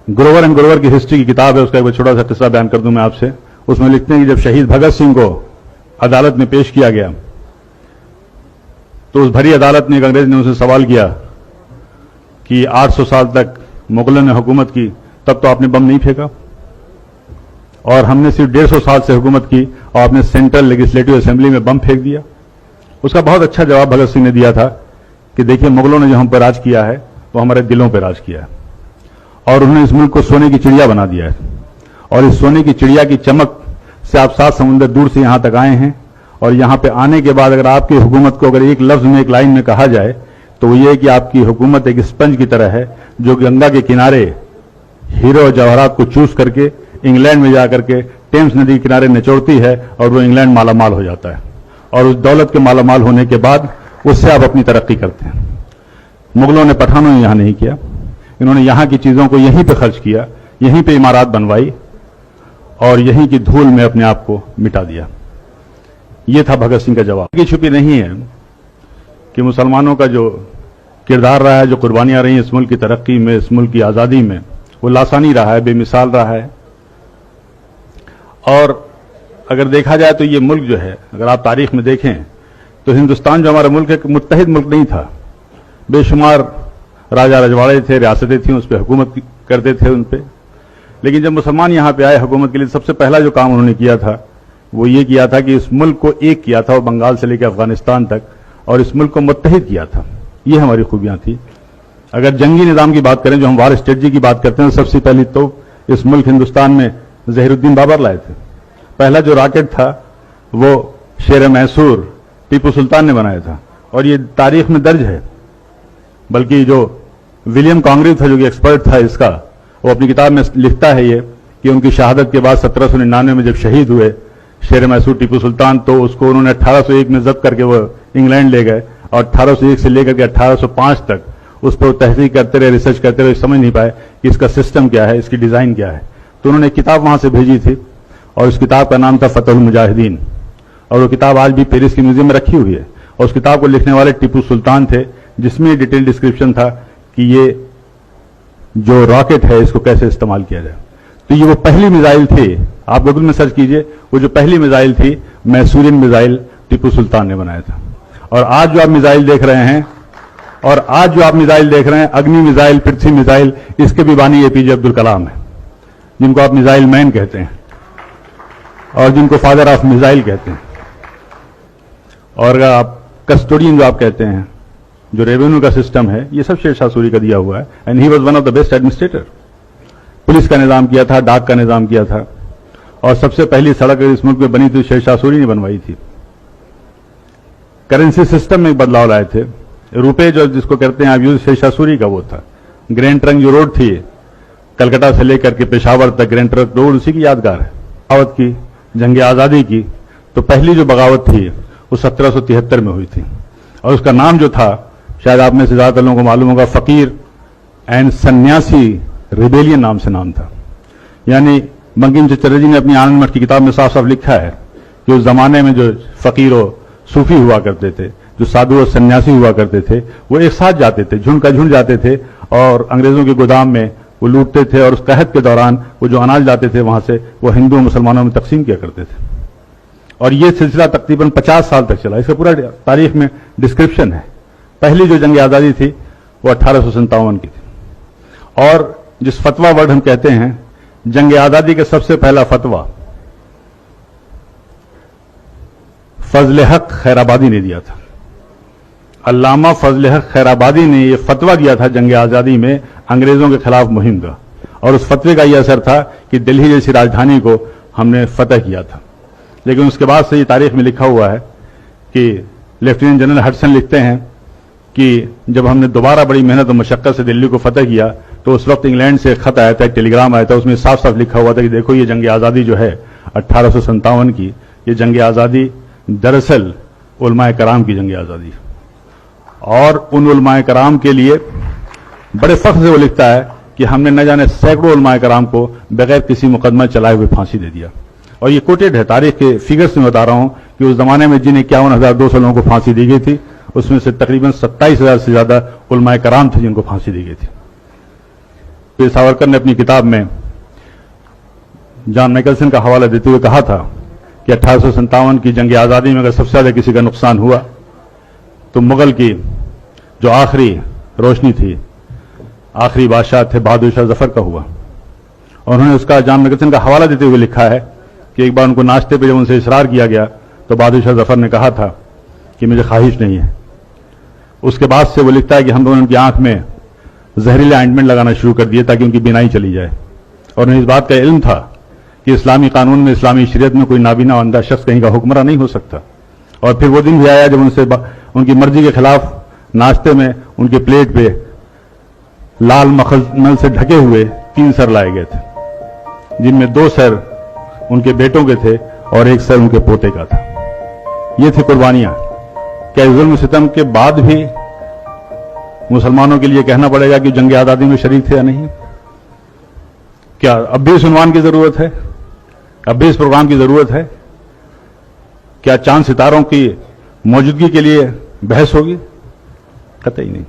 Grover and Grover की history की किताब है, उसका एक छोटा सा किस्सा बयान कर दूं मैं आपसे। उसमें लिखते हैं कि जब शहीद भगत सिंह को अदालत में पेश किया गया तो उस भरी अदालत में एक अंग्रेज ने उनसे सवाल किया कि 800 साल तक मुगलों ने हुकूमत की, तब तो आपने बम नहीं फेंका, और हमने सिर्फ 150 साल से हुकूमत की और आपने सेंट्रल लेजिस्लेटिव असेंबली में बम फेंक दिया। उसका बहुत अच्छा जवाब भगत सिंह ने दिया था कि देखिए, मुगलों ने जो हम पर राज किया है वो हमारे दिलों पर राज किया है, और उन्होंने इस मुल्क को सोने की चिड़िया बना दिया है, और इस सोने की चिड़िया की चमक से आप 7 समुंदर दूर से यहां तक आए हैं, और यहां पे आने के बाद अगर आपकी हुकूमत को अगर एक लफ्ज में, एक लाइन में कहा जाए तो वो ये कि आपकी हुकूमत एक स्पंज की तरह है जो गंगा के किनारे हीरो और जवाहरात को चूस करके इंग्लैंड में जाकर के टेम्स नदी के किनारे निचोड़ती है, और वो इंग्लैंड मालामाल हो जाता है, और उस दौलत के मालामाल होने के बाद उससे आप अपनी तरक्की करते हैं। मुगलों ने, पठानों ने यहां नहीं किया, इन्होंने यहां की चीजों को यहीं पे खर्च किया, यहीं पे इमारत बनवाई और यहीं की धूल में अपने आप को मिटा दिया। यह था भगत सिंह का जवाब। की छुपी नहीं है कि मुसलमानों का जो किरदार रहा है, जो कुर्बानियां रही इस मुल्क की तरक्की में, इस मुल्क की आजादी में, वो लासानी रहा है, बेमिसाल रहा है। और अगर देखा जाए तो ये मुल्क जो है, अगर आप तारीख में देखें तो हिंदुस्तान जो हमारा मुल्क है, मुत्तहिद मुल्क नहीं था। बेशुमार राजा रजवाड़े थे, रियासतें थीं, उस पर हुकूमत करते थे उन पर। लेकिन जब मुसलमान यहां पे आए हुकूमत के लिए, सबसे पहला जो काम उन्होंने किया था वो ये किया था कि इस मुल्क को एक किया था, वो बंगाल से लेकर अफगानिस्तान तक, और इस मुल्क को मुत्तहिद किया था। ये हमारी खूबियां थी। अगर जंगी निजाम की बात करें, जो हम वार स्ट्रेटजी की बात करते हैं, सबसे पहली तो इस मुल्क हिंदुस्तान में ज़हीरुद्दीन बाबर लाए थे। पहला जो रॉकेट था वो शेर मैसूर टीपू सुल्तान ने बनाया था, और ये तारीख में दर्ज है। बल्कि जो विलियम कॉन्ग्रेव था, जो कि एक्सपर्ट था इसका, वो अपनी किताब में लिखता है ये कि उनकी शहादत के बाद 1799 में जब शहीद हुए शेर मैसूर टीपू सुल्तान, तो उसको उन्होंने 1801 में जब्त करके वो इंग्लैंड ले गए, और 1801 से लेकर के 1805 तक उस पर तहकीक करते रहे, रिसर्च करते रहे, समझ नहीं पाए कि इसका सिस्टम क्या है, इसकी डिजाइन क्या है। तो उन्होंने एक किताब वहां से भेजी थी, और उस किताब का नाम था फतहुल मुजाहिदीन, और वो किताब आज भी पेरिस के म्यूजियम में रखी हुई है। और उस किताब को लिखने वाले टीपू सुल्तान थे, जिसमें डिटेल डिस्क्रिप्शन था कि ये जो रॉकेट है इसको कैसे इस्तेमाल किया जाए। तो ये वो पहली मिसाइल थी, आप गूगल में सर्च कीजिए, वो जो पहली मिसाइल थी मैसूरियन मिसाइल टीपू सुल्तान ने बनाया था। और आज जो आप मिसाइल देख रहे हैं, अग्नि मिसाइल, पृथ्वी मिसाइल, इसके भी बानी एपीजे अब्दुल कलाम है, जिनको आप मिसाइल मैन कहते हैं और जिनको फादर ऑफ मिसाइल कहते हैं। और आप कस्टोडियन जो आप कहते हैं, जो रेवेन्यू का सिस्टम है, ये सब शेर शाह सूरी का दिया हुआ है, and he was one of the best administrator. Police का निजाम किया था, डाक का निजाम किया था, और सबसे पहली सड़क इस मुल्क में बनी थी शेर शाह सूरी ने बनवाई थी। करेंसी सिस्टम में एक बदलाव लाए थे। रुपए जो जिसको कहते हैं आप यूज, शेर शाह सूरी का वो था। ग्रैंड ट्रंक जो रोड थी कलकत्ता से लेकर के पेशावर तक, ग्रैंड ट्रंक रोड उसी की यादगार है। बगावत की, जंग आजादी की, तो पहली जो बगावत थी वो 1773 में हुई थी, और उसका नाम जो था, शायद आप में से ज्यादातर लोगों को मालूम होगा, फकीर एंड सन्यासी रिबेलियन नाम से नाम था। यानी बंकिम चंद्र जी ने अपनी आनंद मठ की किताब में साफ साफ लिखा है कि उस जमाने में जो फकीर और सूफी हुआ करते थे, जो साधु और सन्यासी हुआ करते थे, वो एक साथ जाते थे, झुंड का झुंड जाते थे, और अंग्रेजों के गोदाम में वो लूटते थे, और उस कहत के दौरान वो जो अनाज लाते थे वहां से वो हिंदू और मुसलमानों में तकसीम किया करते थे। और ये सिलसिला तकरीबन 50 साल तक चला। इसका पूरा तारीख में डिस्क्रिप्शन है। पहली जो जंग आजादी थी वो 1857 की थी। और जिस फतवा वर्ड हम कहते हैं, जंग आजादी का सबसे पहला फतवा फजल हक खैराबादी ने दिया था। अल्लामा फजल हक खैराबादी ने यह फतवा दिया था जंग आजादी में अंग्रेजों के खिलाफ मुहिम का, और उस फतवे का यह असर था कि दिल्ली जैसी राजधानी को हमने फतह किया था। लेकिन उसके बाद से ये तारीख में लिखा हुआ है कि लेफ्टिनेंट जनरल हडसन लिखते हैं कि जब हमने दोबारा बड़ी मेहनत और मशक्कत से दिल्ली को फतह किया, तो उस वक्त इंग्लैंड से खत आया था, एक टेलीग्राम आया था, उसमें साफ साफ लिखा हुआ था कि देखो ये जंग आजादी जो है 1857 की, ये जंग आजादी दरअसल उलमाए कराम की जंग आजादी है। और उन उलमाए कराम के लिए बड़े फख्र से वो लिखता है कि हमने न जाने सैकड़ों उलमाए कराम को बगैर किसी मुकदमा चलाए हुए फांसी दे दिया। और ये कोटेड है, तारीख के फिगर्स में बता रहा हूं कि उस जमाने में जिन 51,200 लोगों को फांसी दी गई थी, उसमें से तकरीबन 27,000 से ज्यादा उलमाए कराम थे जिनको फांसी दी गई थी। वीर सावरकर ने अपनी किताब में जॉन मैकलसन का हवाला देते हुए कहा था कि 1857 की जंग आज़ादी में अगर सबसे ज़्यादा किसी का नुकसान हुआ तो मुगल की जो आखिरी रोशनी थी, आखिरी बादशाह थे बहादुर शाह जफर का हुआ। और उन्होंने उसका जॉन मैकलसन का हवाला देते हुए लिखा है कि एक बार उनको नाश्ते पे जब उनसे इसरार किया गया तो बहादुर शाह जफर ने कहा था कि मुझे ख्वाहिश नहीं है। उसके बाद से वो लिखता है कि हम लोगों ने उनकी आंख में जहरीला ऑइंटमेंट लगाना शुरू कर दिया ताकि उनकी बीनाई चली जाए। और उन्हें इस बात का इल्म था कि इस्लामी कानून में, इस्लामी शरीयत में कोई नाबीना अंधा शख्स कहीं का हुक्मरान नहीं हो सकता। और फिर वो दिन भी आया जब उनसे उनकी मर्जी के खिलाफ नाश्ते में उनके प्लेट पे लाल मखमल से ढके हुए 3 सर लाए गए थे, जिनमें 2 सर उनके बेटों के थे और 1 सर उनके पोते का था। ये थी कुर्बानियां। क्या जुल्म सितम के बाद भी मुसलमानों के लिए कहना पड़ेगा कि जंग आज़ादी में शरीक थे या नहीं? क्या अब भी इस उन्वान की जरूरत है? अब भी इस प्रोग्राम की जरूरत है? क्या चांद सितारों की मौजूदगी के लिए बहस होगी? कतई नहीं।